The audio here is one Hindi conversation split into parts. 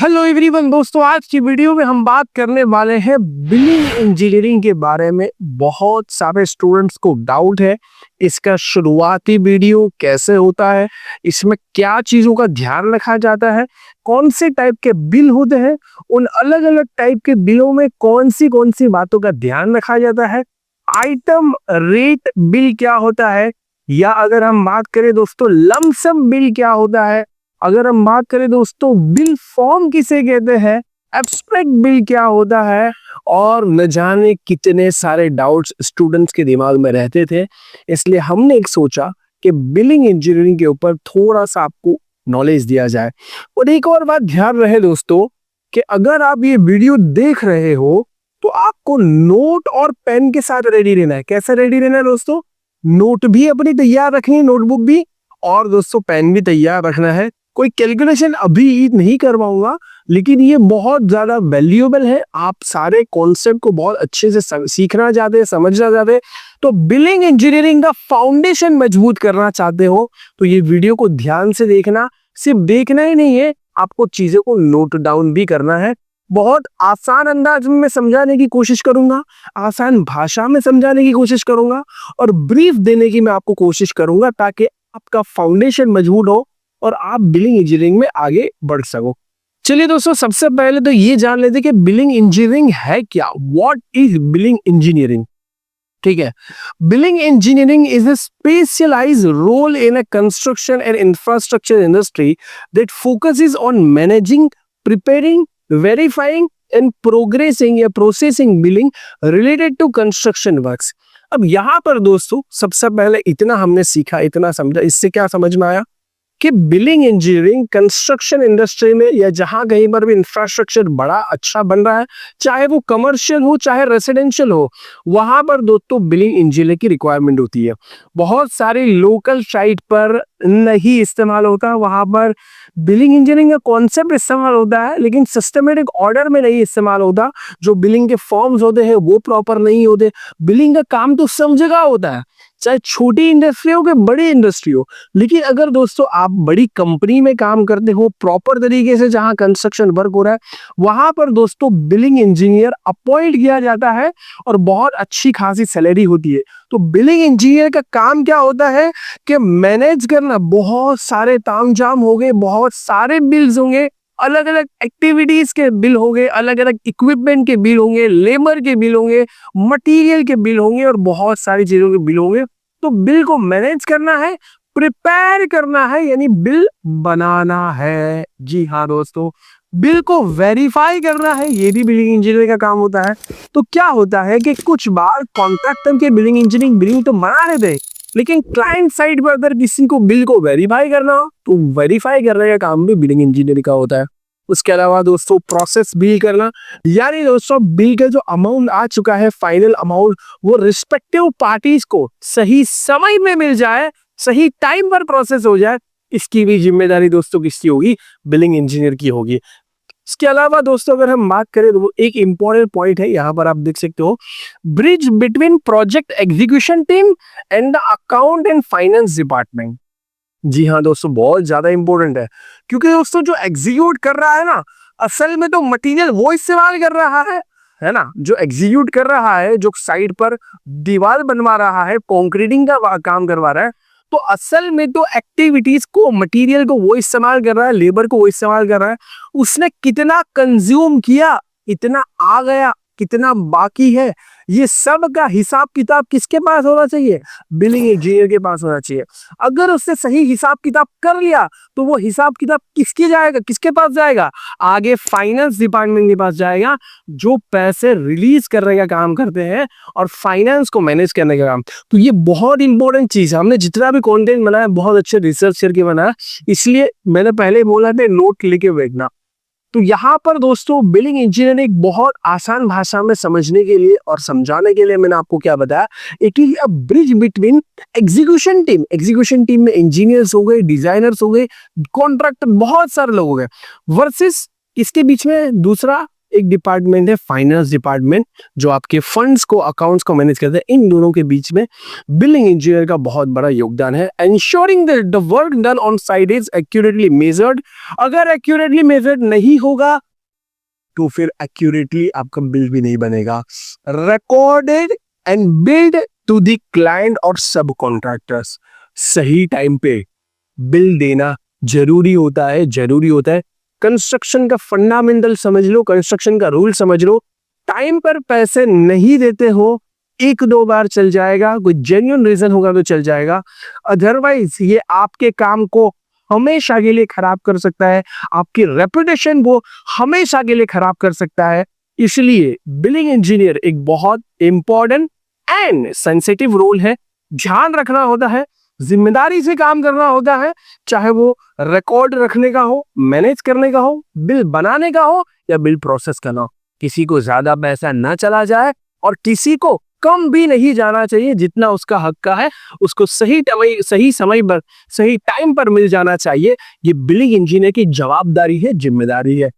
हेलो एवरीवन दोस्तों, आज की वीडियो में हम बात करने वाले हैं बिलिंग इंजीनियरिंग के बारे में। बहुत सारे स्टूडेंट्स को डाउट है इसका शुरुआती वीडियो कैसे होता है, इसमें क्या चीज़ों का ध्यान रखा जाता है, कौन से टाइप के बिल होते हैं, उन अलग अलग टाइप के बिलों में कौन सी बातों का ध्यान रखा जाता है, आइटम रेट बिल क्या होता है, या अगर हम बात करें दोस्तों लमसम बिल क्या होता है, अगर हम बात करें दोस्तों बिल फॉर्म किसे कहते हैं, एब्स्ट्रैक्ट बिल क्या होता है, और न जाने कितने सारे डाउट्स स्टूडेंट्स के दिमाग में रहते थे। इसलिए हमने एक सोचा कि बिलिंग इंजीनियरिंग के ऊपर थोड़ा सा आपको नॉलेज दिया जाए। और एक और बात ध्यान रहे दोस्तों कि अगर आप ये वीडियो देख रहे हो तो आपको नोट और पेन के साथ रेडी रहना है। कैसे रेडी रहना है दोस्तों? नोट भी अपनी तैयार रखनी है, नोटबुक भी, और दोस्तों पेन भी तैयार रखना है। कोई कैलकुलेशन अभी नहीं करवाऊंगा, लेकिन ये बहुत ज्यादा वैल्यूएबल है। आप सारे कॉन्सेप्ट को बहुत अच्छे से सीखना चाहते हैं, समझना चाहते हैं, तो बिलिंग इंजीनियरिंग का फाउंडेशन मजबूत करना चाहते हो तो ये वीडियो को ध्यान से देखना। सिर्फ देखना ही नहीं है, आपको चीजों को नोट डाउन भी करना है। बहुत आसान अंदाज में समझाने की कोशिश करूंगा, आसान भाषा में समझाने की कोशिश करूंगा, और ब्रीफ देने की मैं आपको कोशिश करूंगा ताकि आपका फाउंडेशन मजबूत हो और आप बिलिंग इंजीनियरिंग में आगे बढ़ सको। चलिए दोस्तों, सबसे पहले तो ये जान लेते कि बिलिंग इंजीनियरिंग है क्या। What is billing engineering? ठीक है, billing engineering is a specialised role in a construction and infrastructure industry that focuses on managing, preparing, verifying and progressing या processing billing related to construction works. अब यहां पर दोस्तों सबसे पहले इतना हमने सीखा, इतना समझा, इससे क्या समझ में आया कि बिलिंग इंजीनियरिंग कंस्ट्रक्शन इंडस्ट्री में या जहां कहीं पर भी इंफ्रास्ट्रक्चर बड़ा अच्छा बन रहा है, चाहे वो कमर्शियल हो चाहे रेसिडेंशियल हो, वहां पर दोस्तों बिलिंग इंजीनियर की रिक्वायरमेंट होती है। बहुत सारे लोकल साइट पर नहीं इस्तेमाल होता, वहां पर बिलिंग इंजीनियरिंग का कॉन्सेप्ट इस्तेमाल होता है, लेकिन सिस्टमेटिक ऑर्डर में नहीं इस्तेमाल होता। जो बिलिंग के फॉर्म्स होते हैं वो प्रॉपर नहीं होते। बिलिंग का काम तो सब जगह होता है, चाहे छोटी इंडस्ट्री हो कि बड़ी इंडस्ट्री हो। लेकिन अगर दोस्तों आप बड़ी कंपनी में काम करते हो, प्रॉपर तरीके से जहां कंस्ट्रक्शन वर्क हो रहा है, वहां पर दोस्तों बिलिंग इंजीनियर अपॉइंट किया जाता है और बहुत अच्छी खासी सैलरी होती है। तो बिलिंग इंजीनियर का काम क्या होता है कि मैनेज करना, बहुत सारे तामझाम हो गए, बहुत सारे बिल्स होंगे, अलग अलग एक्टिविटीज के बिल होंगे, अलग अलग इक्विपमेंट के बिल होंगे, लेबर के बिल होंगे, मटेरियल के बिल होंगे, और बहुत सारी चीजों के बिल होंगे। तो बिल को मैनेज करना है, प्रिपेयर करना है, यानी बिल बनाना है। जी हाँ दोस्तों, बिल को वेरीफाई करना है, ये भी बिलिंग इंजीनियर का काम होता है। तो क्या होता है कि कुछ बार कॉन्ट्रैक्टर के बिलिंग इंजीनियरिंग बिलिंग तो बना रहे थे, लेकिन क्लाइंट साइड पर अगर किसी को बिल को वेरीफाई करना हो तो वेरीफाई करने का काम भी बिलिंग इंजीनियर का होता है। उसके अलावा दोस्तों प्रोसेस बिल करना, यानी दोस्तों बिल का जो अमाउंट आ चुका है, फाइनल अमाउंट, वो रिस्पेक्टिव पार्टीज को सही समय में मिल जाए, सही टाइम पर प्रोसेस हो जाए, इसकी भी जिम्मेदारी दोस्तों किसकी होगी? बिलिंग इंजीनियर की होगी। इसके अलावा दोस्तों अगर हम बात करें तो एक इंपॉर्टेंट पॉइंट है, यहां पर आप देख सकते हो, bridge between project execution team and the account and finance department. जी हाँ दोस्तों, बहुत ज्यादा इंपॉर्टेंट है, क्योंकि दोस्तों जो एग्जीक्यूट कर रहा है ना, असल में तो मटेरियल वो इस्तेमाल कर रहा है ना। जो एग्जीक्यूट कर रहा है, जो साइड पर दीवार बनवा रहा है, कंक्रीटिंग का काम करवा रहा है, तो असल में तो एक्टिविटीज को, मटेरियल को वो इस्तेमाल कर रहा है, लेबर को वो इस्तेमाल कर रहा है। उसने कितना कंज्यूम किया, कितना आ गया, कितना बाकी है, ये सब का हिसाब किताब किसके पास होना चाहिए? बिलिंग इंजीनियर के पास होना चाहिए। अगर उसने सही हिसाब किताब कर लिया तो वो हिसाब किताब किसके पास जाएगा? आगे फाइनेंस डिपार्टमेंट के पास जाएगा, जो पैसे रिलीज करने का काम करते हैं और फाइनेंस को मैनेज करने का काम। तो ये बहुत इंपॉर्टेंट चीज है। हमने जितना भी कंटेंट बनाया बहुत अच्छे रिसर्च करके बनाया, इसलिए मैंने पहले बोला था नोट लेके बैठना। तो यहाँ पर दोस्तों बिलिंग इंजीनियरिंग एक बहुत आसान भाषा में समझने के लिए और समझाने के लिए मैंने आपको क्या बताया, it is a bridge between execution team. Execution team में इंजीनियर्स हो गए, डिजाइनर्स हो गए, कॉन्ट्रैक्टर, बहुत सारे लोग हो गए, वर्सेस इसके बीच में दूसरा एक डिपार्टमेंट है फाइनेंस डिपार्टमेंट, जो आपके फंड्स को, अकाउंट्स को मैनेज करते हैं। इन दोनों के बीच में बिलिंग इंजीनियर का बहुत बड़ा योगदान है। Ensuring that the work done on site is accurately measured. अगर एक्यूरेटली मेजर्ड नहीं होगा तो फिर एक्यूरेटली आपका बिल भी नहीं बनेगा। Recorded and billed to the client और सब कॉन्ट्रैक्टर्स। सही टाइम पे बिल देना जरूरी होता है, जरूरी होता है। कंस्ट्रक्शन का फंडामेंटल समझ लो, कंस्ट्रक्शन का रूल समझ लो। टाइम पर पैसे नहीं देते हो, एक दो बार चल जाएगा, कोई जेन्युइन रीजन होगा तो चल जाएगा, अदरवाइज ये आपके काम को हमेशा के लिए खराब कर सकता है, आपकी रेपुटेशन को हमेशा के लिए खराब कर सकता है। इसलिए बिलिंग इंजीनियर एक बहुत इंपॉर्टेंट एंड सेंसिटिव रोल है। ध्यान रखना होता है, जिम्मेदारी से काम करना होता है, चाहे वो रिकॉर्ड रखने का हो, मैनेज करने का हो, बिल बनाने का हो या बिल प्रोसेस करना हो। किसी को ज्यादा पैसा ना चला जाए और किसी को कम भी नहीं जाना चाहिए। जितना उसका हक का है उसको सही समय पर, सही टाइम पर मिल जाना चाहिए। ये बिलिंग इंजीनियर की जवाबदारी है, जिम्मेदारी है।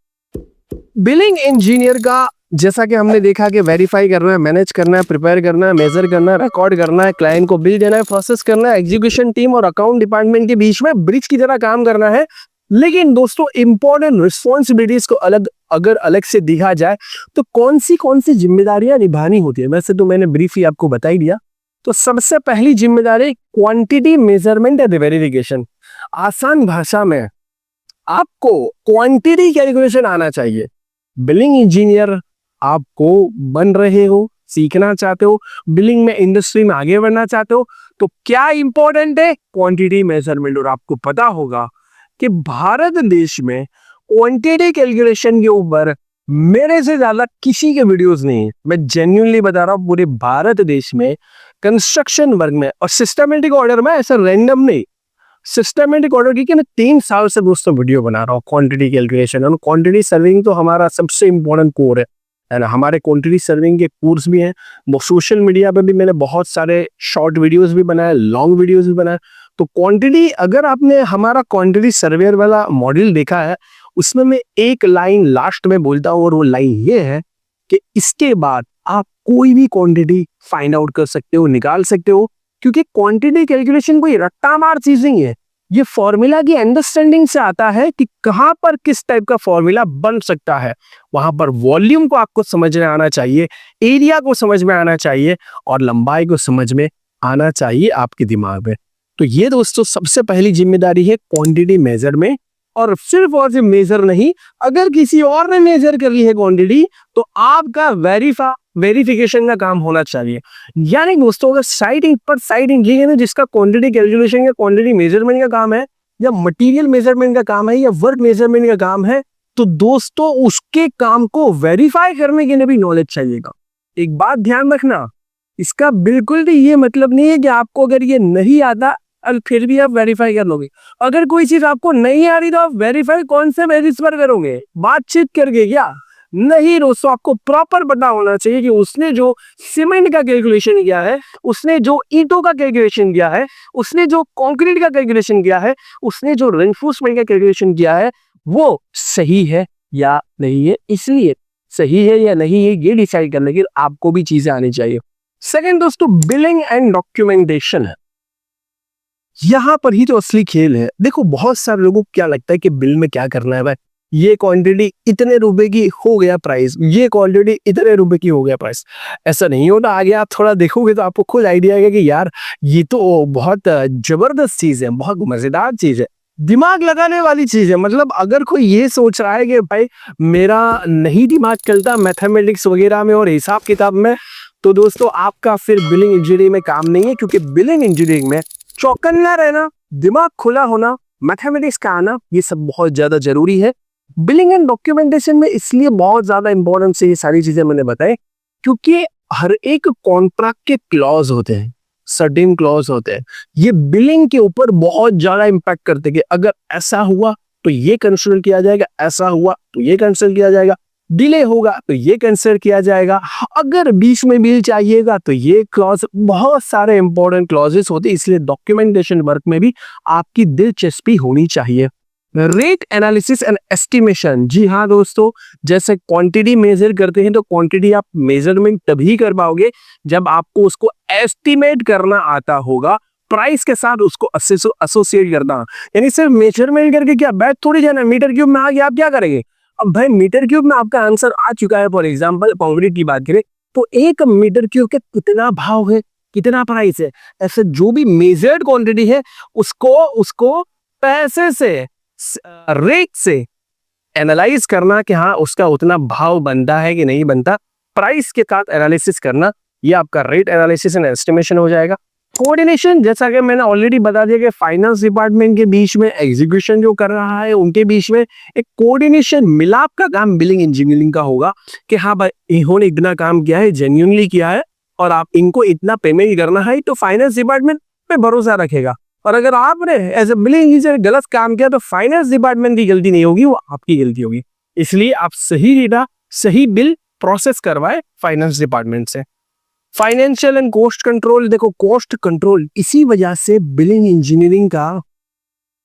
बिलिंग इंजीनियर का जैसा कि हमने देखा कि वेरीफाई करना है, मैनेज करना है, प्रिपेयर करना है, मेजर करना है, रिकॉर्ड करना है, क्लाइंट को बिल देना है, प्रोसेस करना है, एग्जीक्यूशन टीम और अकाउंट डिपार्टमेंट के बीच में ब्रिज की तरह काम करना है। लेकिन दोस्तों इंपॉर्टेंट रिस्पॉन्सिबिलिटीज को अगर अलग से देखा जाए तो कौन सी जिम्मेदारियां निभानी होती है, वैसे तो मैंने ब्रीफली आपको बता ही दिया। तो सबसे पहली जिम्मेदारी क्वांटिटी मेजरमेंट एंड वेरिफिकेशन। आसान भाषा में आपको क्वांटिटी कैलकुलेशन आना चाहिए। बिलिंग इंजीनियर आपको बन रहे हो, सीखना चाहते हो, बिलिंग में इंडस्ट्री में आगे बढ़ना चाहते हो, तो क्या इंपॉर्टेंट है? Quantity measurement. और आपको पता होगा कि भारत देश में क्वांटिटी कैलकुलेशन के ऊपर मेरे से ज्यादा किसी के वीडियोस नहीं है। मैं जेन्युइनली बता रहा हूँ, पूरे भारत देश में कंस्ट्रक्शन वर्क में और सिस्टमेटिक ऑर्डर में, ऐसा रैंडम नहीं, सिस्टमेटिक ऑर्डर की कि मैं 3 साल से दोस्तों वीडियो बना रहा हूँ क्वांटिटी कैलकुलेशन और क्वांटिटी सर्विंग। तो हमारा सबसे इंपॉर्टेंट कोर है ना। हमारे क्वांटिटी सर्विंग के कोर्स भी हैं, वो सोशल मीडिया पे भी मैंने बहुत सारे शॉर्ट वीडियोस भी बनाए, लॉन्ग वीडियोस भी बनाए। तो क्वांटिटी, अगर आपने हमारा क्वांटिटी सर्वेयर वाला मॉडल देखा है, उसमें मैं एक लाइन लास्ट में बोलता हूँ और वो लाइन ये है कि इसके बाद आप कोई भी क्वांटिटी फाइंड आउट कर सकते हो, निकाल सकते हो, क्योंकि क्वांटिटी कैलकुलेशन कोई रट्टा मार चीज नहीं है। ये फॉर्मूला की अंडरस्टैंडिंग से आता है कि कहां पर किस टाइप का फॉर्मूला बन सकता है। वहां पर वॉल्यूम को आपको समझ में आना चाहिए, एरिया को समझ में आना चाहिए और लंबाई को समझ में आना चाहिए आपके दिमाग में। तो ये दोस्तों सबसे पहली जिम्मेदारी है क्वांटिटी मेजर में। और सिर्फ और सिर्फ मेजर नहीं, अगर किसी और ने मेजर कर ली है क्वांटिटी तो आपका वेरिफिकेशन का काम होना चाहिए। यानी दोस्तों अगर साइट इंजीनियर जिसका क्वांटिटी कैलकुलेशन या क्वांटिटी मेजरमेंट का काम है या मटेरियल मेजरमेंट का काम है या वर्क मेजरमेंट का काम है, तो दोस्तों उसके काम को वेरीफाई करने के लिए भी नॉलेज चाहिएगा। एक बात ध्यान रखना, इसका बिल्कुल भी ये मतलब नहीं है कि आपको अगर ये नहीं आता और फिर भी आप वेरीफाई कर लोगे। अगर कोई चीज आपको नहीं आ रही तो आप वेरीफाई कौन से बेसिस पर करोगे? बातचीत करके क्या? नहीं दोस्तों, आपको प्रॉपर पता होना चाहिए कि उसने जो सीमेंट का कैलकुलेशन किया है, उसने जो ईंटों का कैलकुलेशन किया है, उसने जो कंक्रीट का कैलकुलेशन किया है, उसने जो रेनफोर्समेंट का कैलकुलेशन किया है, वो सही है या नहीं है। इसलिए सही है या नहीं है ये डिसाइड करने के लिए आपको भी चीजें आनी चाहिए। सेकंड दोस्तों, बिलिंग एंड डॉक्यूमेंटेशन है। यहां पर ही तो असली खेल है। देखो बहुत सारे लोगों को क्या लगता है कि बिल में क्या करना है, भाई ये क्वांटिटी इतने रुपए की हो गया प्राइस, ये क्वांटिटी इतने रुपए की हो गया प्राइस। ऐसा नहीं होता। आगे आप थोड़ा देखोगे तो आपको खुद आइडिया आएगा कि यार ये तो बहुत जबरदस्त चीज है, बहुत मजेदार चीज है, दिमाग लगाने वाली चीज है। मतलब अगर कोई ये सोच रहा है कि भाई मेरा नहीं दिमाग चलता मैथमेटिक्स वगैरह में और हिसाब किताब में, तो दोस्तों आपका फिर बिलिंग इंजीनियरिंग में काम नहीं है। क्योंकि बिलिंग इंजीनियरिंग में चौकन्ना रहना, दिमाग खुला होना, मैथमेटिक्स का आना, ये सब बहुत ज्यादा जरूरी है। बिलिंग एंड डॉक्यूमेंटेशन में इसलिए बहुत ज्यादा इंपॉर्टेंस है ये सारी चीजें मैंने बताई, क्योंकि हर एक कॉन्ट्रैक्ट के क्लॉज होते हैं, सर्टेन क्लॉज होते हैं। ये बिलिंग के ऊपर बहुत ज्यादा इंपैक्ट करते हैं कि अगर ऐसा हुआ तो ये कंसिडर किया जाएगा, ऐसा हुआ तो ये कंसिडर किया जाएगा, डिले होगा तो ये कंसिडर किया जाएगा, अगर बीच में बिल चाहिएगा तो ये क्लॉज, बहुत सारे इंपॉर्टेंट क्लॉजेस होते हैं। इसलिए डॉक्यूमेंटेशन वर्क में भी आपकी दिलचस्पी होनी चाहिए। Rate analysis and estimation. जी हाँ दोस्तों, जैसे क्वांटिटी मेजर करते हैं तो क्वांटिटी आप मेजरमेंट तभी कर पाओगे जब आपको उसको एस्टिमेट करना आता होगा, प्राइस के साथ उसको एसोसिएट करना। यानी सिर्फ मेजरमेंट करके क्या बैठ थोड़ी जाना, मीटर क्यूब में आ गया आप क्या करेंगे। अब भाई मीटर क्यूब में आपका आंसर आ चुका है, फॉर एग्जाम्पल कंक्रीट की बात करें तो 1 मीटर क्यूब के कितना भाव है, कितना प्राइस है, ऐसे जो भी मेजर्ड क्वांटिटी है उसको उसको पैसे से, रेट से एनालाइज करना कि हाँ उसका उतना भाव बनता है कि नहीं बनता, प्राइस के साथ एनालिसिस करना, ये आपका रेट एनालिसिस एंड एस्टिमेशन हो जाएगा। कोऑर्डिनेशन, जैसा कि मैंने ऑलरेडी बता दिया कि फाइनेंस डिपार्टमेंट के बीच में, एग्जीक्यूशन जो कर रहा है उनके बीच में एक कोऑर्डिनेशन मिलाप का काम बिलिंग इंजीनियरिंग का होगा कि हाँ भाई इन्होंने इतना काम किया है, जेन्युइनली किया है और आप इनको इतना पेमेंट करना है, तो फाइनेंस डिपार्टमेंट पे भरोसा रखेगा। और अगर आपने एज ए बिलिंग इंजीनियर गलत काम किया तो फाइनेंस डिपार्टमेंट की गलती नहीं होगी, वो आपकी गलती होगी। इसलिए आप सही डेटा, सही बिल प्रोसेस करवाए फाइनेंस डिपार्टमेंट से। फाइनेंशियल एंड कॉस्ट कंट्रोल, देखो कॉस्ट कंट्रोल इसी वजह से बिलिंग इंजीनियरिंग का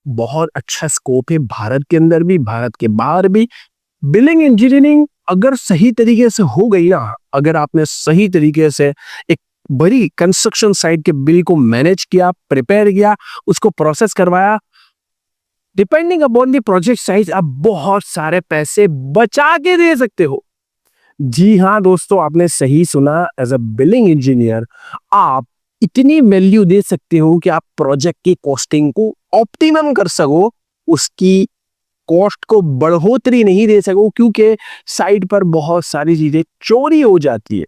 बहुत अच्छा स्कोप है, भारत के अंदर भी भारत के बाहर भी। बिलिंग इंजीनियरिंग अगर सही तरीके से हो गई ना, अगर आपने सही तरीके से एक बड़ी कंस्ट्रक्शन साइट के बिल को मैनेज किया, प्रिपेयर किया, उसको प्रोसेस करवाया, depending upon the project size आप बहुत सारे पैसे बचा के दे सकते हो। जी हाँ दोस्तों, आपने सही सुना, एज अ बिलिंग इंजीनियर आप इतनी वैल्यू दे सकते हो कि आप प्रोजेक्ट की कॉस्टिंग को ऑप्टिमम कर सको, उसकी कॉस्ट को बढ़ोतरी नहीं दे सको, क्योंकि साइट पर बहुत सारी चीजें चोरी हो जाती है,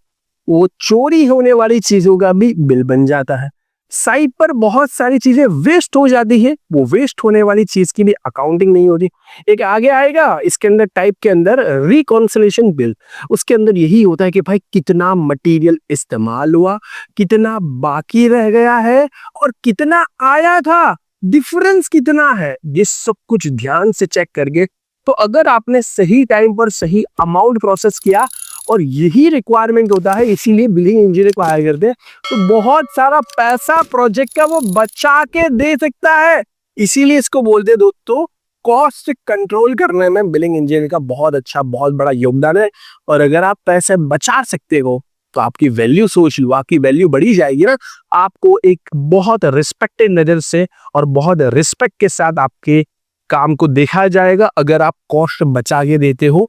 वो चोरी होने वाली चीजों का भी बिल बन जाता है। साइट पर बहुत सारी चीजें वेस्ट हो जाती है, वो वेस्ट होने वाली चीज की भी अकाउंटिंग नहीं होती। एक आगे आएगा इसके अंदर टाइप के अंदर रिकॉन्सिलेशन बिल, उसके अंदर यही होता है कि भाई कितना मटेरियल इस्तेमाल हुआ, कितना बाकी रह गया है और कितना आया था, डिफरेंस कितना है, ये सब कुछ ध्यान से चेक करके, तो अगर आपने सही टाइम पर सही अमाउंट प्रोसेस किया, और यही रिक्वायरमेंट होता है, इसीलिए बिलिंग इंजीनियर को हायर करते हैं, तो बहुत सारा पैसा प्रोजेक्ट का वो बचा के दे सकता है। इसीलिए इसको बोलते हैं दोस्तों, कॉस्ट कंट्रोल करने में बिलिंग इंजीनियर का बहुत अच्छा, बहुत बड़ा योगदान है। और अगर आप पैसे बचा सकते हो तो आपकी वैल्यू, सोच लो आपकी वैल्यू बढ़ी जाएगी ना, आपको एक बहुत रिस्पेक्टेड नजर से और बहुत रिस्पेक्ट के साथ आपके काम को देखा जाएगा, अगर आप कॉस्ट बचा के देते हो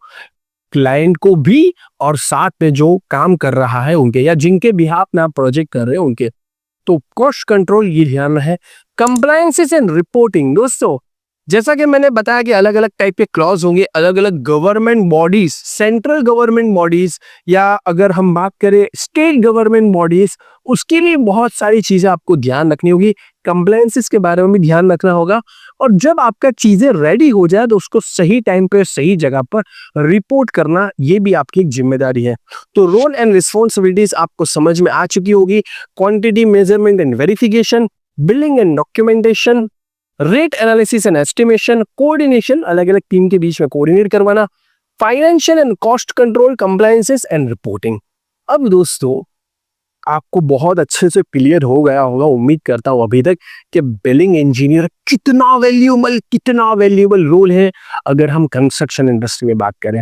क्लाइंट को भी और साथ में जो काम कर रहा है उनके, या जिनके बिहाफ में आप प्रोजेक्ट कर रहे हो उनके। तो कॉस्ट कंट्रोल ये ध्यान है। कंप्लायंसेस एंड रिपोर्टिंग, दोस्तों जैसा कि मैंने बताया कि अलग अलग टाइप के क्लॉज होंगे, अलग अलग government bodies, central government bodies, या अगर हम बात करें स्टेट गवर्नमेंट बॉडीज, उसके लिए बहुत सारी चीजें आपको ध्यान रखनी होगी, कंप्लायंसेस के बारे में भी ध्यान रखना होगा। और जब आपका चीजें रेडी हो जाए तो उसको सही टाइम पे सही जगह पर रिपोर्ट करना, ये भी आपकी एक जिम्मेदारी है। तो रोल एंड रिस्पॉन्सिबिलिटीज आपको समझ में आ चुकी होगी। Quantity measurement and verification, billing and documentation, rate analysis and estimation, coordination, अलग अलग टीम के बीच में कोऑर्डिनेट करवाना, financial and cost control, compliances and reporting. अब दोस्तों आपको बहुत अच्छे से क्लियर हो गया होगा, उम्मीद करता हूं अभी तक, कि बिलिंग इंजीनियर कितना वैल्यूएबल रोल है अगर हम कंस्ट्रक्शन इंडस्ट्री में बात करें।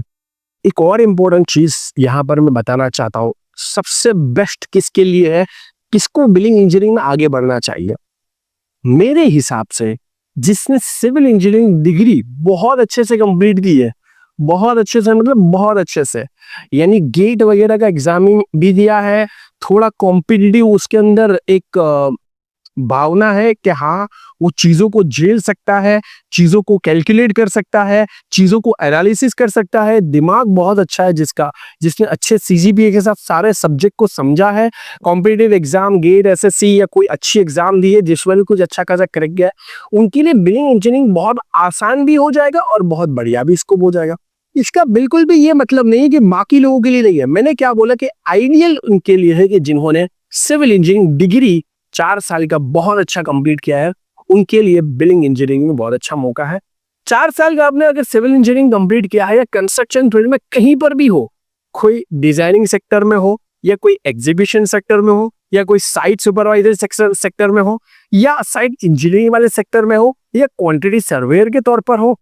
एक और इम्पोर्टेंट चीज यहां पर मैं बताना चाहता हूं, सबसे बेस्ट किसके लिए है, किसको बिलिंग इंजीनियरिंग में आगे बढ़ना चाहिए। मेरे हिसाब से जिसने सिविल इंजीनियरिंग डिग्री बहुत अच्छे से कंप्लीट की है, बहुत अच्छे से मतलब बहुत अच्छे से, यानी गेट वगैरह का एग्जाम भी दिया है, थोड़ा कॉम्पिटिटिव उसके अंदर एक भावना है कि हाँ वो चीजों को झेल सकता है, चीजों को कैलकुलेट कर सकता है, चीजों को एनालिसिस कर सकता है, दिमाग बहुत अच्छा है जिसका, जिसने अच्छे सीजीपीए के साथ सारे सब्जेक्ट को समझा है, कॉम्पिटिटिव एग्जाम, गेट, एसएससी या कोई अच्छी एग्जाम दी है, जिस वजह कुछ अच्छा खासा कर गया है, उनके लिए बिलिंग इंजीनियरिंग बहुत आसान भी हो जाएगा और बहुत बढ़िया भी स्कोप हो जाएगा। इसका बिल्कुल भी ये मतलब नहीं कि बाकी लोगों के लिए नहीं है, मैंने क्या बोला कि आइडियल उनके लिए है कि जिन्होंने सिविल इंजीनियरिंग डिग्री 4 साल का बहुत अच्छा कंप्लीट किया है, उनके लिए बिलिंग इंजीनियरिंग में बहुत अच्छा मौका है। 4 साल का आपने अगर सिविल इंजीनियरिंग कंप्लीट किया है, या कंस्ट्रक्शन फील्ड में कहीं पर भी हो, कोई डिजाइनिंग सेक्टर में हो, या कोई एग्जीबिशन सेक्टर में हो, या कोई साइट सुपरवाइजर सेक्टर में हो, या साइट इंजीनियरिंग वाले सेक्टर में हो, या क्वांटिटी सर्वेयर के तौर पर हो,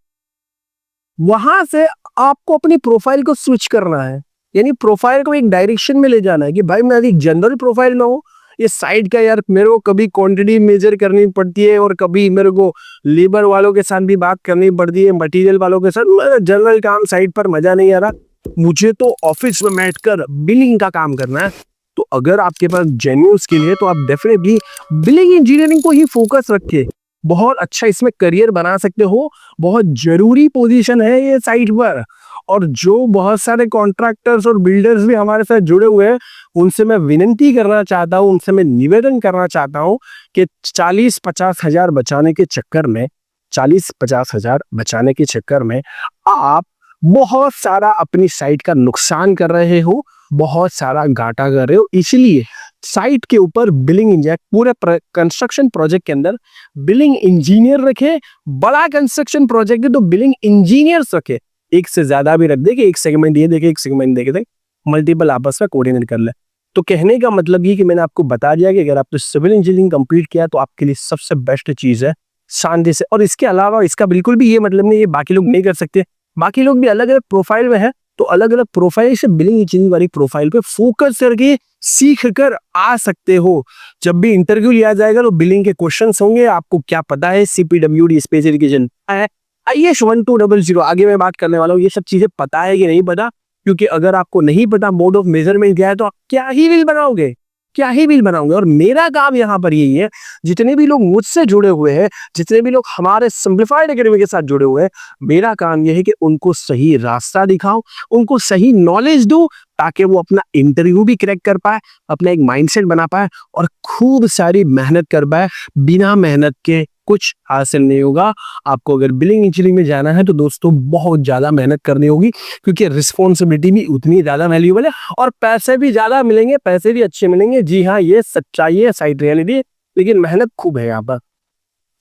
वहां से आपको अपनी प्रोफाइल को स्विच करना है। यानी प्रोफाइल को एक डायरेक्शन में ले जाना है कि भाई मैं एक जनरल प्रोफाइल में हूँ, ये साइड का यार मेरे को कभी क्वांटिटी मेजर करनी पड़ती है और कभी मेरे को लेबर वालों के साथ भी बात करनी पड़ती है, मटेरियल वालों के साथ। जनरल काम साइड पर मजा नहीं आ रहा, मुझे तो ऑफिस में बैठकर बिलिंग का काम करना है। तो अगर आपके पास जेन्युइन स्किल है तो आप डेफिनेटली बिलिंग इंजीनियरिंग को ही फोकस रखिए, बहुत अच्छा इसमें करियर बना सकते हो। बहुत जरूरी पोजीशन है ये साइट पर। और जो बहुत सारे कॉन्ट्रैक्टर्स और बिल्डर्स भी हमारे साथ जुड़े हुए हैं, उनसे मैं विनती करना चाहता हूँ, उनसे मैं निवेदन करना चाहता हूँ कि 40-50 हजार बचाने के चक्कर में 40-50 हजार बचाने के चक्कर में आप बहुत सारा अपनी साइट का नुकसान कर रहे हो, बहुत सारा घाटा कर रहे हो। इसलिए साइट के ऊपर बिलिंग इंजीनियर, पूरे कंस्ट्रक्शन प्रोजेक्ट के अंदर बिलिंग इंजीनियर रखे। बड़ा कंस्ट्रक्शन प्रोजेक्ट है तो बिलिंग इंजीनियर्स रखे, एक से ज्यादा भी रख दे कि एक सेगमेंट ये देखे, एक सेगमेंट देखे, मल्टीपल आपस में कोऑर्डिनेट कर ले। तो कहने का मतलब ये कि मैंने आपको बता दिया कि अगर आपने सिविल इंजीनियरिंग कंप्लीट किया तो आपके लिए सबसे बेस्ट चीज है शांति से। और इसके अलावा इसका बिल्कुल भी ये मतलब नहीं ये बाकी लोग नहीं कर सकते, बाकी लोग भी अलग अलग प्रोफाइल में है, तो अलग अलग प्रोफाइल से बिलिंग इंजीनियरिंग वाली प्रोफाइल पे फोकस करके सीख कर आ सकते हो। जब भी इंटरव्यू लिया जाएगा तो बिलिंग के क्वेश्चंस होंगे, आपको क्या पता है CPWD स्पेसिफिकेशन है, IS 1200 आगे मैं बात करने वाला हूँ, ये सब चीजें पता है कि नहीं पता। क्योंकि अगर आपको नहीं पता मोड ऑफ मेजरमेंट क्या है तो आप क्या ही बिल बनाओगे, क्या ही बिल बनाओगे। और मेरा काम यहाँ पर यही है, जितने भी लोग मुझसे जुड़े हुए हैं, जितने भी लोग हमारे सिंप्लीफाइड एकेडमी के साथ जुड़े हुए हैं, मेरा काम यह है कि उनको सही रास्ता दिखाऊं, उनको सही नॉलेज दूं, ताकि वो अपना इंटरव्यू भी क्रैक कर पाए, अपना एक माइंडसेट बना पाए और खूब सारी मेहनत कर पाए। बिना मेहनत के कुछ हासिल नहीं होगा। आपको अगर बिलिंग इंजीनियरिंग में जाना है तो दोस्तों बहुत ज्यादा मेहनत करनी होगी, क्योंकि रिस्पॉन्सिबिलिटी भी उतनी ज्यादा वैल्यूएबल है और पैसे भी ज्यादा मिलेंगे, पैसे भी अच्छे मिलेंगे। जी हाँ, ये सच्चाई है, साइड रियलिटी, लेकिन मेहनत खूब है यहाँ पर।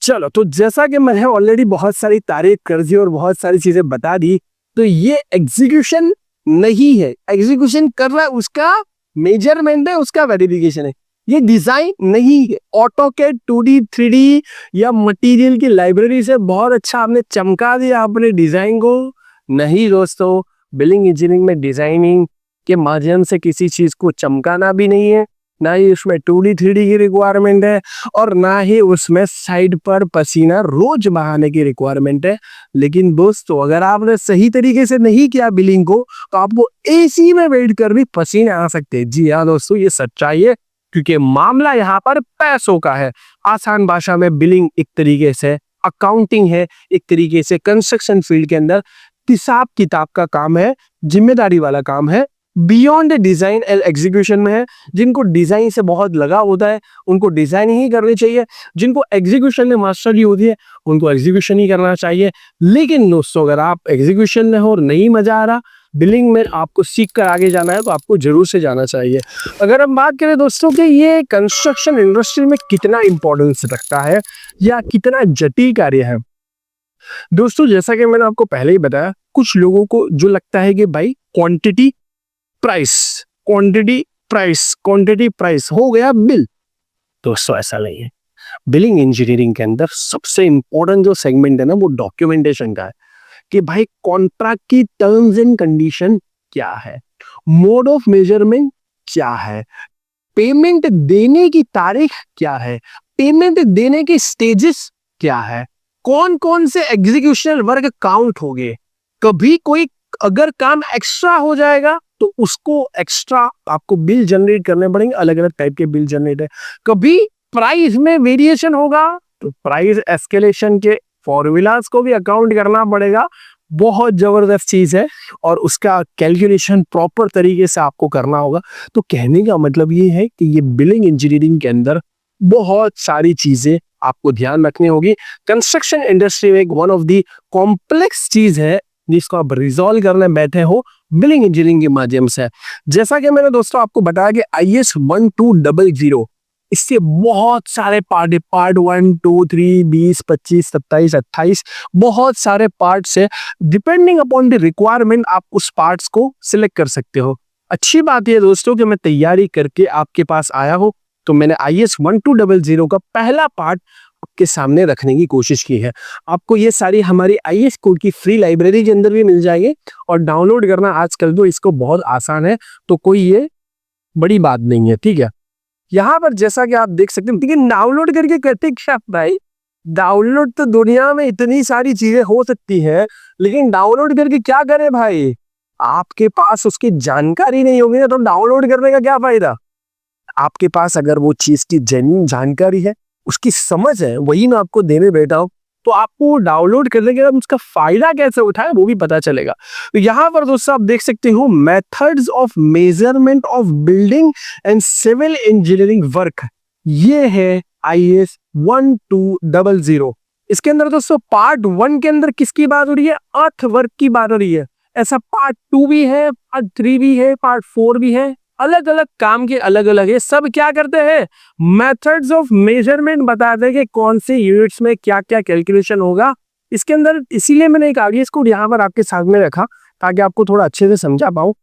चलो, तो जैसा कि मैंने ऑलरेडी बहुत सारी तारीफ कर दी और बहुत सारी चीजें बता दी, तो ये एग्जीक्यूशन नहीं है, एग्जीक्यूशन कर रहा है उसका मेजरमेंट है, उसका वेरिफिकेशन है। ये डिजाइन नहीं है। ऑटोकैड 2D 3D या मटेरियल की लाइब्रेरी से बहुत अच्छा आपने चमका दिया अपने डिजाइन को, नहीं दोस्तों। बिलिंग इंजीनियरिंग में डिजाइनिंग के माध्यम से किसी चीज को चमकाना भी नहीं है, ना ही उसमें 2D 3D की रिक्वायरमेंट है और ना ही उसमें साइड पर पसीना रोज बहाने की रिक्वायरमेंट है। लेकिन दोस्तों, अगर आपने सही तरीके से नहीं किया बिलिंग को, तो आपको AC में बैठ कर भी पसीने आ सकते हैं। जी हाँ दोस्तों, ये सच्चाई है, क्योंकि मामला यहाँ पर पैसों का है। आसान भाषा में बिलिंग एक तरीके से अकाउंटिंग है, एक तरीके से कंस्ट्रक्शन फील्ड के अंदर हिसाब किताब का काम है, जिम्मेदारी वाला काम है। बियॉन्ड डिजाइन एंड एग्जीक्यूशन में है। जिनको डिजाइन से बहुत लगाव होता है उनको डिजाइन ही करनी चाहिए, जिनको एग्जीक्यूशन में मास्टरी होती है उनको एग्जीक्यूशन ही करना चाहिए। लेकिन दोस्तों, अगर आप एग्जीक्यूशन में हो और नहीं मजा आ रहा, बिलिंग में आपको सीख कर आगे जाना है, तो आपको जरूर से जाना चाहिए। अगर हम बात करें दोस्तों कि ये कंस्ट्रक्शन इंडस्ट्री में कितना इंपॉर्टेंस रखता है या कितना जटिल कार्य है, दोस्तों जैसा कि मैंने आपको पहले ही बताया, कुछ लोगों को जो लगता है कि भाई quantity price, quantity price, quantity price हो गया बिल। दोस्तों ऐसा नहीं है। बिलिंग इंजीनियरिंग के अंदर सबसे इंपॉर्टेंट जो सेगमेंट है ना, वो डॉक्यूमेंटेशन का है कि भाई कॉन्ट्रैक्ट की टर्म्स एंड कंडीशन क्या है, मोड ऑफ मेजरमेंट क्या है, पेमेंट देने की तारीख क्या है, पेमेंट देने के स्टेजेस क्या है, कौन कौन से एग्जीक्यूशन वर्क काउंट हो गए, कभी कोई अगर काम एक्स्ट्रा हो जाएगा तो उसको एक्स्ट्रा आपको बिल जनरेट करने पड़ेंगे, अलग अलग टाइप के बिल जनरेट है। कभी प्राइस में वेरिएशन होगा तो प्राइस एस्केलेशन के फॉर्मूलाज को भी अकाउंट करना पड़ेगा। बहुत जबरदस्त चीज है और उसका कैलकुलेशन प्रॉपर तरीके से आपको करना होगा। तो कहने का मतलब ये है कि ये बिलिंग इंजीनियरिंग के अंदर बहुत सारी चीजें आपको ध्यान रखनी होगी। कंस्ट्रक्शन इंडस्ट्री में एक वन ऑफ दी कॉम्प्लेक्स चीज है जिसको आप रिजॉल्व करने बैठे हो बिलिंग इंजीनियरिंग के माध्यम से। जैसा कि मैंने दोस्तों आपको बताया कि IS 1200, इससे बहुत सारे पार्ट, पार्ट 1, 2, 3, 20, 25, 27, 28 बहुत सारे पार्ट्स है। डिपेंडिंग अपॉन द रिक्वायरमेंट आप उस पार्ट्स को सिलेक्ट कर सकते हो। अच्छी बात यह दोस्तों कि मैं तैयारी करके आपके पास आया हूं, तो मैंने IS 1200 का पहला पार्ट आपके सामने रखने की कोशिश की है। आपको ये सारी हमारी आईएएस कोड की फ्री लाइब्रेरी के अंदर भी मिल जाएगी और डाउनलोड करना आजकल तो इसको बहुत आसान है, तो कोई ये बड़ी बात नहीं है, ठीक है। यहाँ पर जैसा कि आप देख सकते हैं, लेकिन डाउनलोड करके करते क्या भाई? डाउनलोड तो दुनिया में इतनी सारी चीजें हो सकती है, लेकिन डाउनलोड करके क्या करें भाई? आपके पास उसकी जानकारी नहीं होगी ना, तो डाउनलोड करने का क्या फायदा? आपके पास अगर वो चीज की जेन्युइन जानकारी है, उसकी समझ है, वही मैं आपको देने बैठा हूं, तो आपको डाउनलोड करने के बाद उसका फायदा कैसे उठाए वो भी पता चलेगा। तो यहाँ पर दोस्तों आप देख सकते हो methods of measurement of building and civil engineering work, ये है आईएएस 1200। इसके अंदर दोस्तों पार्ट 1 के अंदर किसकी बात हो रही है? अर्थ वर्क की बात हो रही है। ऐसा पार्ट 2 भी है, पार्ट 3 भी है, पार्ट 4 भी है, अलग अलग काम के अलग अलग है। सब क्या करते हैं? मेथड्स ऑफ मेजरमेंट बताते हैं कि कौन से यूनिट्स में क्या क्या कैलकुलेशन होगा इसके अंदर। इसीलिए मैंने एक आईएएस कोड यहाँ पर आपके सामने रखा ताकि आपको थोड़ा अच्छे से समझा पाऊं।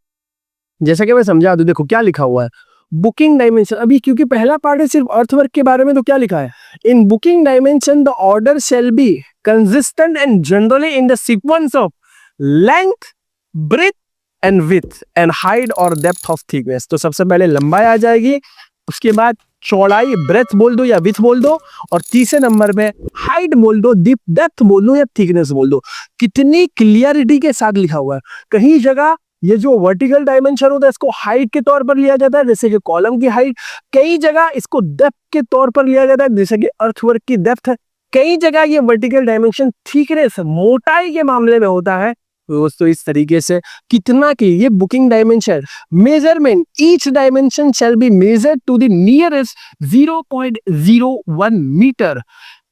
जैसा कि मैं समझा दूं, देखो क्या लिखा हुआ है, बुकिंग डायमेंशन। अभी क्योंकि पहला पार्ट है सिर्फ अर्थवर्क के बारे में, तो क्या लिखा है? In booking dimension the order shall be consistent and generally in the sequence of length, breadth and width and height और डेप्थ ऑफ थिकनेस। तो सबसे पहले लंबाई आ जाएगी, उसके बाद चौड़ाई, ब्रेथ बोल दो या विड्थ बोल दो, और तीसरे नंबर में हाइट बोल दो, डेप्थ बोल दो या थिकनेस बोल दो। कितनी क्लियरिटी के साथ लिखा हुआ है। कहीं जगह ये जो वर्टिकल डायमेंशन होता है इसको हाइट के तौर पर लिया जाता है, जैसे कि कॉलम की हाइट। कई जगह इसको डेप्थ के तौर पर लिया जाता है, जैसे कि अर्थवर्क की डेप्थ है। कई जगह ये वर्टिकल डायमेंशन थिकनेस, मोटाई के मामले में होता है। दोस्तों इस तरीके से कितना की ये booking dimension measurement, each dimension shall be measured to the nearest 0.01 metre.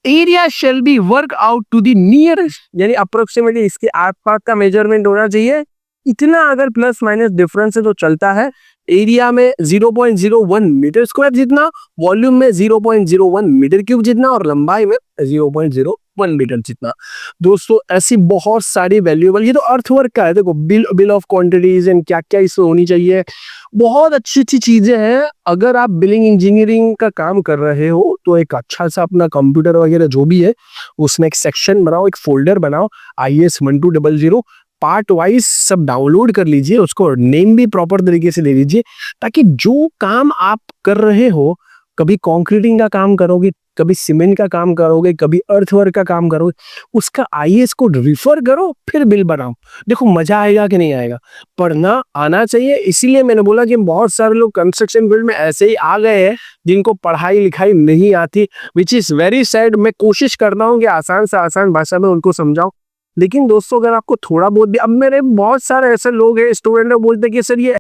Area shall be work out to the nearest, यानी अप्रोक्सीमेटली इसके आसपास का मेजरमेंट होना चाहिए। इतना अगर प्लस माइनस डिफरेंस है तो चलता है। एरिया में 0.01 मीटर स्क्वायर जितना, वॉल्यूम में 0.01 मीटर क्यूब जितना, और लंबाई में 0.01 मीटर जितना। दोस्तों ऐसी बहुत सारी वैल्यूएबल, ये तो अर्थवर्क का है। देखो बिल ऑफ क्वांटिटीज एंड क्या क्या इसमें होनी चाहिए, बहुत अच्छी अच्छी चीजें हैं। अगर आप बिलिंग इंजीनियरिंग का काम कर रहे हो तो एक अच्छा सा अपना कंप्यूटर वगैरह जो भी है उसमें एक सेक्शन बनाओ, एक फोल्डर बनाओ, आईएएस 1200 पार्ट वाइज सब डाउनलोड कर लीजिए, उसको नेम भी प्रॉपर तरीके से दे दीजिए, ताकि जो काम आप कर रहे हो, कभी कंक्रीटिंग का काम करोगे, कभी सीमेंट का काम करोगे, कभी अर्थवर्क का काम करोगे, उसका आईएएस कोड रिफर करो, फिर बिल बनाओ। देखो मजा आएगा कि नहीं आएगा, पढ़ना आना चाहिए। इसीलिए मैंने बोला कि बहुत सारे लोग कंस्ट्रक्शन फील्ड में ऐसे ही आ गए हैं जिनको पढ़ाई लिखाई नहीं आती, विच इज वेरी सैड। मैं कोशिश करता हूँ कि आसान से आसान भाषा में उनको समझाऊं, लेकिन दोस्तों अगर आपको थोड़ा बहुत भी, अब मेरे बहुत सारे ऐसे लोग हैं स्टूडेंट लोग बोलते हैं कि सर ये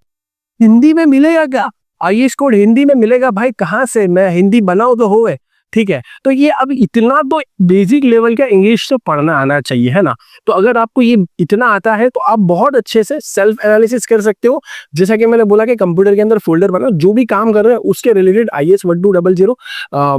हिंदी में मिलेगा क्या? आईएएस कोड हिंदी में मिलेगा? भाई कहाँ से, मैं हिंदी बनाऊं तो होए, ठीक है। तो ये अब इतना तो बेसिक लेवल का इंग्लिश तो पढ़ना आना चाहिए, है ना। तो अगर आपको ये इतना आता है तो आप बहुत अच्छे से सेल्फ एनालिसिस कर सकते हो। जैसा कि मैंने बोला कि कंप्यूटर के अंदर फोल्डर बनाओ, जो भी काम कर रहे हैं उसके related IAS 1200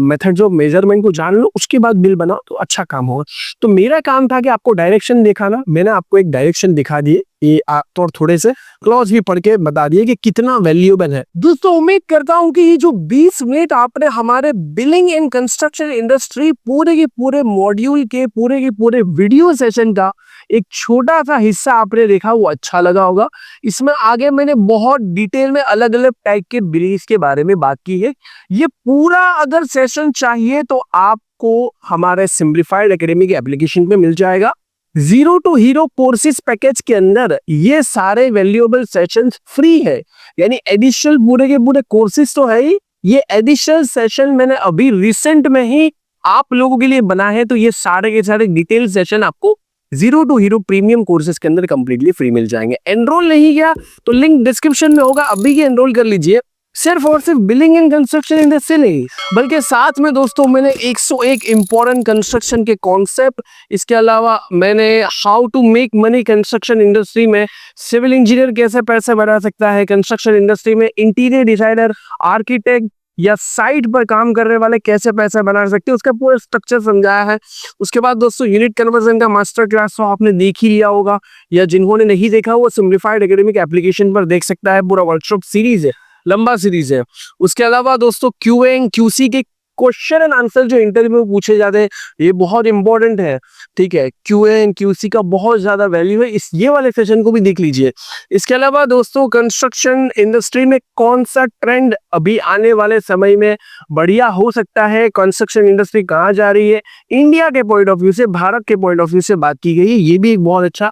methods of measurement को जान लो, उसके बाद बिल बनाओ तो अच्छा काम होगा। तो मेरा काम था कि आपको डायरेक्शन दिखाना, मैंने आपको एक डायरेक्शन दिखा दिए, ये आप और थोड़े से क्लॉज भी पढ़ के बता दिए कि कितना वैल्यूएबल है। दोस्तों उम्मीद करता हूं कि ये जो 20 मिनट आपने हमारे बिलिंग एंड कंस्ट्रक्शन इंडस्ट्री पूरे के पूरे मॉड्यूल के पूरे के पूरे वीडियो सेशन का एक छोटा सा हिस्सा आपने देखा, वो अच्छा लगा होगा। इसमें आगे मैंने बहुत डिटेल में अलग अलग टाइप के बिलिंग्स के बारे में बात की है। ये पूरा अगर सेशन चाहिए तो आपको हमारे सिंप्लीफाइड एकेडमी के एप्लीकेशन पे मिल जाएगा। 0 to हीरो कोर्सेज पैकेज के अंदर ये सारे वैल्यूएबल सेशंस फ्री है, यानी एडिशनल पूरे के पूरे कोर्सेज तो है ही, ये एडिशनल सेशन मैंने अभी रिसेंट में ही आप लोगों के लिए बना है। तो ये सारे के सारे डिटेल सेशन आपको 0 to हीरो प्रीमियम कोर्सेज के अंदर कंप्लीटली फ्री मिल जाएंगे। एनरोल नहीं किया तो लिंक डिस्क्रिप्शन में होगा, अभी के एनरोल कर लीजिए। सिर्फ और सिर्फ बिलिंग एंड कंस्ट्रक्शन इंडस्ट्री नहीं, बल्कि साथ में दोस्तों मैंने 101 इंपॉर्टेंट कंस्ट्रक्शन के कॉन्सेप्ट, इसके अलावा मैंने how to make money construction industry में, सिविल इंजीनियर कैसे पैसे बना सकता है कंस्ट्रक्शन इंडस्ट्री में, इंटीरियर डिजाइनर, आर्किटेक्ट या साइट पर काम करने वाले कैसे पैसे बना सकते हैं, उसका पूरा स्ट्रक्चर समझाया है। उसके बाद दोस्तों यूनिट कन्वर्जन का मास्टर क्लास तो आपने देख ही लिया होगा, या जिन्होंने नहीं देखा वो सिंप्लीफाइड एकेडमी के एप्लीकेशन पर देख सकता है। पूरा वर्कशॉप सीरीज है, लंबा सीरीज है। उसके अलावा दोस्तों क्यूए एंड क्यूसी के क्वेश्चन एंड आंसर जो इंटरव्यू में पूछे जाते हैं ये बहुत इंपॉर्टेंट है, ठीक है। क्यूए एंड क्यूसी का बहुत ज्यादा वैल्यू है, इस ये वाले सेशन को भी देख लीजिए। इसके अलावा दोस्तों कंस्ट्रक्शन इंडस्ट्री में कौन सा ट्रेंड अभी आने वाले समय में बढ़िया हो सकता है, कंस्ट्रक्शन इंडस्ट्री कहाँ जा रही है, इंडिया के पॉइंट ऑफ व्यू से, भारत के पॉइंट ऑफ व्यू से बात की गई है, ये भी एक बहुत अच्छा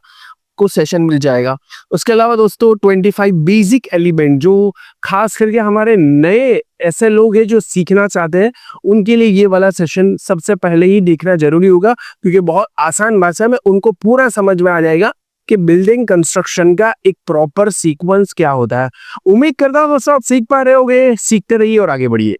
को सेशन मिल जाएगा। उसके अलावा दोस्तों 25 बेसिक एलिमेंट जो खास करके हमारे नए ऐसे लोग हैं जो सीखना चाहते हैं उनके लिए ये वाला सेशन सबसे पहले ही देखना जरूरी होगा, क्योंकि बहुत आसान भाषा में उनको पूरा समझ में आ जाएगा कि बिल्डिंग कंस्ट्रक्शन का एक प्रॉपर सीक्वेंस क्या होता है। उम्मीद करता हूं दोस्तों आप सीख पा रहे होगे, सीखते रहिए और आगे बढ़िए।